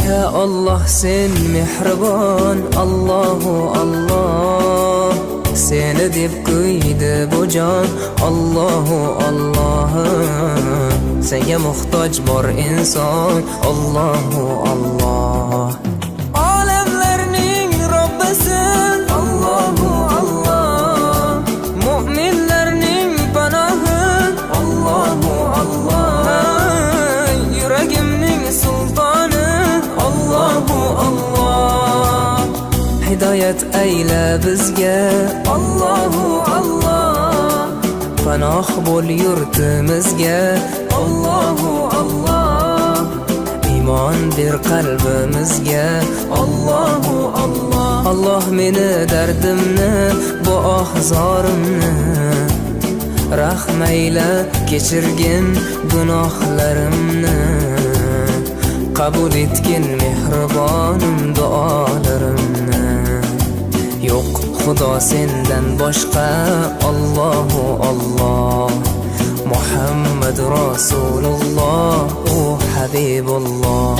Ya Allah sen mehribon, Allahu Allah. Seni deb kuydi bu jon, Allahu Allah. Senga muhtoj bor inson, Allahu Allah. Olamlarning Robbisin, Allahu Allah. Mu'minlarning panohi, Allahu Allah. Yuragimning sultoni, Allahu Allah. Hidayat ayla bizga, Allahu Allah. Panoh bo'l yurtimizga, Allahu Allah. Iymon ber qalbimizga, Allahu Allah. Allah meni dardimni, bu ohzorimni rahmayla kechirgin gunohlarimni. Qabul etgin mehribonim duolarimni. Yo'q Xudo sendan boshqa, Allahu Allah. Muhammad Rasululloh, u Habibulloh.